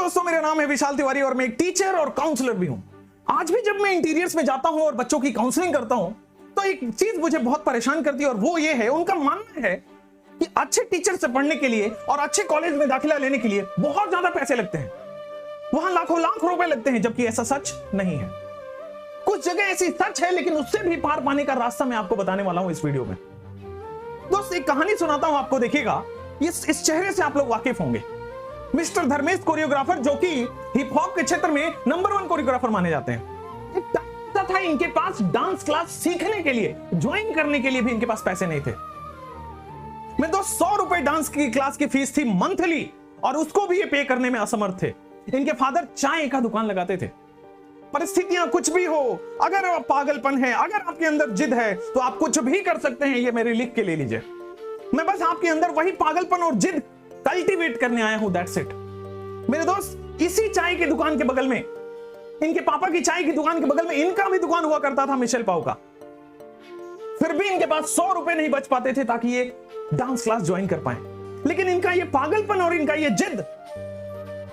दोस्तों, मेरा नाम है विशाल तिवारी और मैं एक टीचर और काउंसलर भी हूं। आज भी जब मैं इंटीरियर्स में जाता हूं और बच्चों की काउंसलिंग करता हूं तो एक चीज मुझे बहुत परेशान करती है और वो ये है, उनका मानना है कि अच्छे टीचर से पढ़ने के लिए और अच्छे कॉलेज में दाखिला लेने के लिए बहुत ज्यादा पैसे लगते हैं, वहां लाखों लाख रुपए लगते हैं, जबकि ऐसा सच नहीं है। कुछ जगह ऐसी सच है, लेकिन उससे भी पार पाने का रास्ता मैं आपको बताने वाला हूं इस वीडियो में। दोस्त, एक कहानी सुनाता हूं आपको, देखिएगा इस चेहरे से आप लोग वाकिफ होंगे। मिस्टर धर्मेश कोरियोग्राफर, जो कि हिप हॉप के क्षेत्र में नंबर 1 कोरियोग्राफर माने जाते हैं। एक टाइम था इनके पास डांस क्लास सीखने के लिए, ज्वाइन करने के लिए भी इनके पास पैसे नहीं थे। मैं तो 100 रुपए डांस की क्लास की फीस थी मंथली, और उसको भी ये पे करने में असमर्थ थे। इनके फादर चाय का दुकान लगाते थे। परिस्थितियां कुछ भी हो, अगर पागलपन है, अगर आपके अंदर जिद है, तो आप कुछ भी कर सकते हैं। ये मेरे लिख के ले लीजिए। मैं बस आपके अंदर वही पागलपन और जिद कल्टीवेट करने आया हूं, दैट्स इट। मेरे दोस्त, इसी चाय की दुकान के बगल में, इनके पापा की चाय की दुकान के बगल में इनका भी दुकान हुआ करता था, मिशेल पाव का। फिर भी इनके पास 100 रुपए नहीं बच पाते थे ताकि ये डांस क्लास ज्वाइन कर पाए। लेकिन इनका ये पागलपन और इनका ये जिद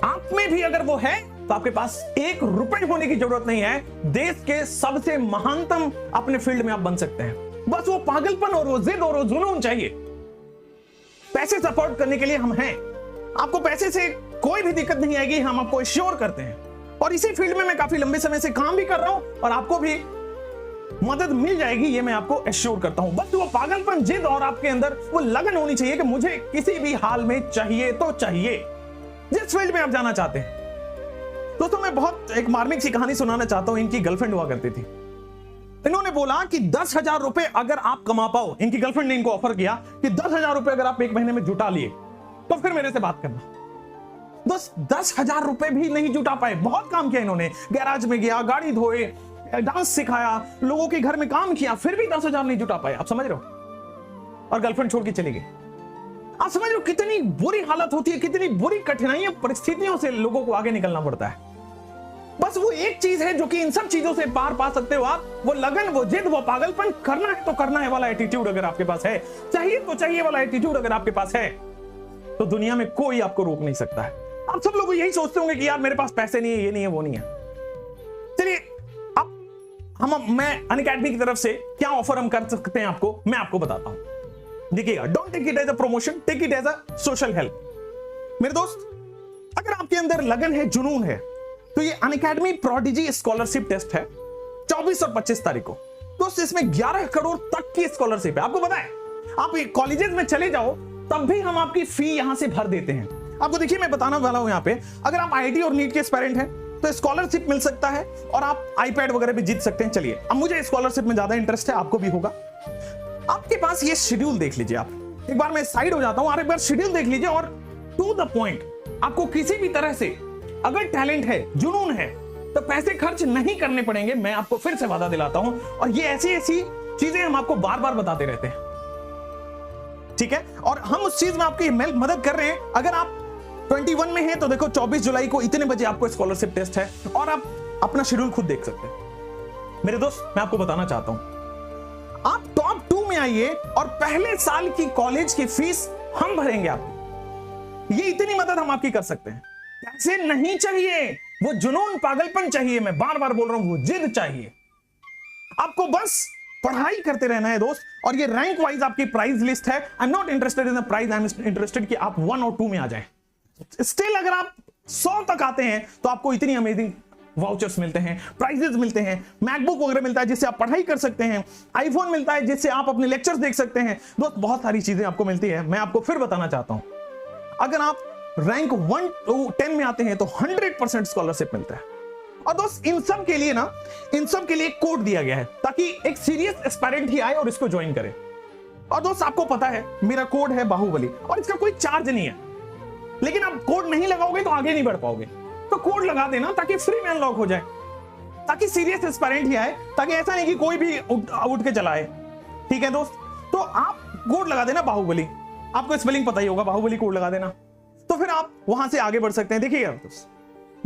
आप में भी अगर वो है, तो आपके पास 1 रुपए होने की जरूरत नहीं है। देश के सबसे महानतम अपने फील्ड में आप बन सकते हैं। बस वो पागलपन और वो जिद और वो जुनून चाहिए। पैसे सपोर्ट करने के लिए हम हैं। आपको पैसे से कोई भी दिक्कत नहीं आएगी, हम आपको एश्योर करते हैं। और इसी फील्ड में मैं काफी लंबे समय से काम भी कर रहा हूं और आपको भी मदद मिल जाएगी, ये मैं आपको एश्योर करता हूं। बस वो पागलपन, जिद और आपके अंदर वो लगन होनी चाहिए कि मुझे किसी भी हाल में चाहिए तो चाहिए, जिस फील्ड में आप जाना चाहते हैं। दोस्तों, मैं बहुत एक मार्मिक सी कहानी सुनाना चाहता हूं। इनकी गर्लफ्रेंड हुआ करती थी। इन्होंने बोला कि 10,000 रुपए अगर आप कमा पाओ, इनकी गर्लफ्रेंड ने इनको ऑफर किया कि 10,000 रुपए अगर आप 1 महीने में जुटा लिए तो फिर मेरे से बात करना। दोस्त, 10,000 रुपए भी नहीं जुटा पाए। बहुत काम किया इन्होंने, गैराज में गया, गाड़ी धोए, डांस सिखाया, लोगों के घर में काम किया, फिर भी 10,000 नहीं जुटा पाए। आप समझ रहे हो? और गर्लफ्रेंड छोड़ के चली गई। आप समझ रहे हो कितनी बुरी हालत होती है, कितनी बुरी कठिनाइयां, परिस्थितियों से लोगों को आगे निकलना पड़ता है। बस वो एक चीज है जो कि इन सब चीजों से पार पा सकते हो आप, वो लगन, वो जिद, वो पागलपन। करना है तो करना है वाला एटीट्यूड अगर आपके पास है, चाहिए तो चाहिए वाला एटीट्यूड अगर आपके पास है, तो दुनिया में कोई आपको रोक नहीं सकता है। आप सब लोग यही सोचते होंगे कि यार मेरे पास पैसे नहीं है, ये नहीं है, वो नहीं है। चलिए, अब मैं अनअकैडमी की तरफ से क्या ऑफर हम कर सकते हैं आपको, मैं आपको बताता हूं। देखिएगा, don't take it as a promotion, take it as a social help. मेरे दोस्त, अगर आपके अंदर लगन है, जुनून है, तो ये अनअकैडमी प्रोडिजी स्कॉलरशिप टेस्ट है 24 और 25 तारीख को। दोस्त, इसमें 11 करोड़ तक की स्कॉलरशिप है। आपको पता है, आप कॉलेजेस में चले जाओ तब भी हम आपकी फी यहां से भर देते हैं। आपको देखिए, मैं बताना वाला हूं यहां पे, अगर आप आईआईटी और नीट के एस्पायरेंट हैं तो स्कॉलरशिप मिल सकता है और आप आईपैड वगैरह भी जीत सकते हैं। चलिए, अब मुझे स्कॉलरशिप में ज्यादा इंटरेस्ट है, आपको भी होगा। आपके पास ये शेड्यूल देख लीजिए। आप एक बार मैं साइड हो जाता हूं और एक बार शेड्यूल देख लीजिए और टू द पॉइंट। आपको किसी भी तरह से अगर टैलेंट है, जुनून है, तो पैसे खर्च नहीं करने पड़ेंगे। मैं आपको फिर से वादा दिलाता हूं, और ये ऐसी ऐसी चीजें हम आपको बार बार बताते रहते हैं, ठीक है? और हम उस चीज में आपकी मदद कर रहे हैं। अगर आप 21 में हैं तो देखो, 24 जुलाई को इतने बजे आपको स्कॉलरशिप टेस्ट है और आप अपना शेड्यूल खुद देख सकते हैं। मेरे दोस्त, मैं आपको बताना चाहता हूं, आप टॉप 2 में आइए और पहले साल की कॉलेज की फीस हम भरेंगे आपकी। ये इतनी मदद हम आपकी कर सकते हैं। पैसे नहीं चाहिए, वो जुनून, पागलपन चाहिए। मैं बार बार बोल रहा हूं, वो जिद चाहिए। आपको बस पढ़ाई करते रहना है दोस्त। और ये रैंक वाइज आपकी प्राइस लिस्ट है। I am not interested in the price, I am interested कि आप 1 और 2 में आ जाएं। स्टिल अगर आप 100 तक आते हैं तो आपको इतनी अमेजिंग वाउचर्स मिलते हैं, प्राइजेस मिलते हैं, मैकबुक वगैरह मिलता है जिससे आप पढ़ाई कर सकते हैं, आईफोन मिलता है जिससे आप अपने लेक्चर्स देख सकते हैं। दोस्त, बहुत सारी चीजें आपको मिलती है। मैं आपको फिर बताना चाहता हूं, अगर आप रैंक 1 to 10 में आते हैं तो 100% स्कॉलरशिप मिलता है। और दोस्त, इन सब के लिए एक कोड दिया गया है ताकि एक सीरियस एस्पायरेंट ही आए और इसको ज्वाइन करे। और दोस्त, आपको पता है मेरा कोड है बाहुबली और इसका कोई चार्ज नहीं है। लेकिन आप कोड नहीं लगाओगे तो आगे नहीं बढ़ पाओगे। तो कोड लगा देना ताकि फ्री में अनलॉक हो जाए, ताकि सीरियस एस्पायरेंट ही आए, ताकि ऐसा नहीं कि कोई भी उठ के चलाए। ठीक है दोस्त, तो आप कोड लगा देना बाहुबली। आपको स्पेलिंग पता ही होगा, बाहुबली कोड लगा देना, तो फिर आप वहां से आगे बढ़ सकते हैं। देखिए दोस्त,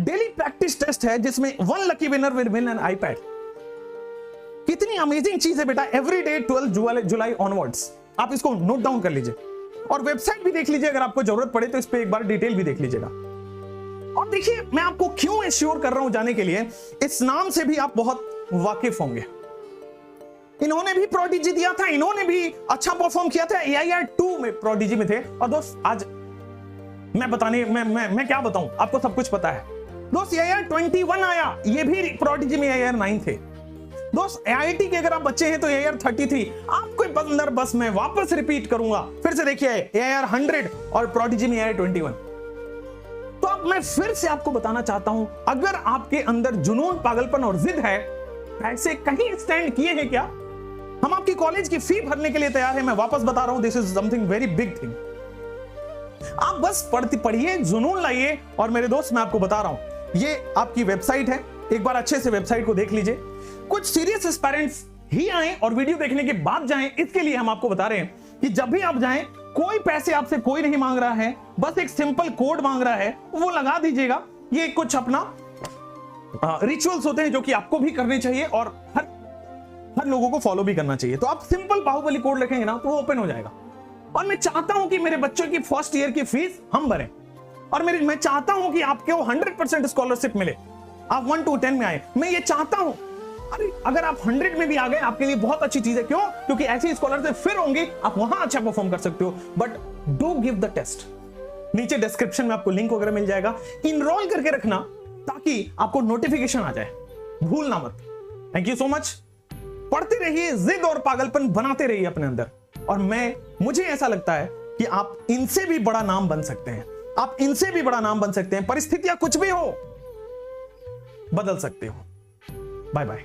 डेली प्रैक्टिस टेस्ट है जिसमें 1 lucky winner will win N iPad. कितनी अमेजिंग चीज है बेटा। एवरी डे 12 जुलाई ऑनवर्ड्स, आप इसको नोट डाउन कर लीजिए और वेबसाइट भी देख लीजिए। अगर आपको जरूरत पड़े तो इस पे एक बार डिटेल भी देख लीजिएगा। और देखिए मैं आपको क्यों एश्योर कर रहा हूं जाने के लिए, इस नाम से भी आप बहुत वाकिफ होंगे। इन्होंने भी प्रोडिजी दिया था, इन्होंने भी अच्छा परफॉर्म किया था, AIR 2 में प्रोडिजी में थे। और दोस्त आज मैं क्या बताऊं, आपको सब कुछ पता है दोस्त। AIR 21 आया, ये भी प्रोडिजी में AIR 9 थे दोस्त। IIT के अगर आप बच्चे हैं तो AIR 33 आपको अंदर, बस मैं वापस रिपीट करूंगा, फिर से देखिए AIR 100 और प्रोडिजी में AIR 21। तो अब मैं फिर से आपको बताना चाहता हूं, अगर आपके अंदर जुनून, पागलपन और जिद है, पैसे कहीं स्टैंड किए हैं क्या? हम आपकी कॉलेज की फी भरने के लिए तैयार हैं। मैं वापस बता रहा हूं, this is something very big thing. आप बस पढ़िए, जुनून लाइए। और मेरे दोस्त मैं आपको बता रहा हूं, ये आपकी वेबसाइट है, एक बार अच्छे से वेबसाइट को देख लीजिए। कुछ सीरियस एस्पायरेंट्स ही आए और वीडियो देखने के बाद जाएं, इसके लिए हम आपको बता रहे हैं कि जब भी आप जाएं, कोई पैसे आपसे कोई नहीं मांग रहा है, बस एक सिंपल कोड मांग रहा है, वो लगा दीजिएगा। ये कुछ अपना रिचुअल्स होते हैं जो कि आपको भी करने चाहिए और हर लोगों को फॉलो भी करना चाहिए। तो आप सिंपल बाहुबली कोड लिखेंगे ना तो वो ओपन हो जाएगा। और मैं चाहता हूं कि मेरे बच्चों की फर्स्ट ईयर की फीस हम भरें, और मैं चाहता हूं कि आपको 100% स्कॉलरशिप मिले, आप 1 to 10 में आए। मैं ये चाहता हूं, अरे अगर आप 100 में भी आ गए आपके लिए बहुत अच्छी चीज है। क्यों? क्योंकि ऐसी स्कॉलरशिप फिर होंगे, आप वहां अच्छा परफॉर्म कर सकते हो। But do give the test. नीचे डिस्क्रिप्शन में आपको लिंक वगैरह मिल जाएगा, इनरोल करके रखना ताकि आपको नोटिफिकेशन आ जाए, भूलना मत। Thank you so much. पढ़ते रहिए, जिद और पागलपन बनाते रहिए अपने अंदर। और मुझे ऐसा लगता है कि आप इनसे भी बड़ा नाम बन सकते हैं, आप इनसे भी बड़ा नाम बन सकते हैं। परिस्थितियां कुछ भी हो, बदल सकते हो। Bye bye.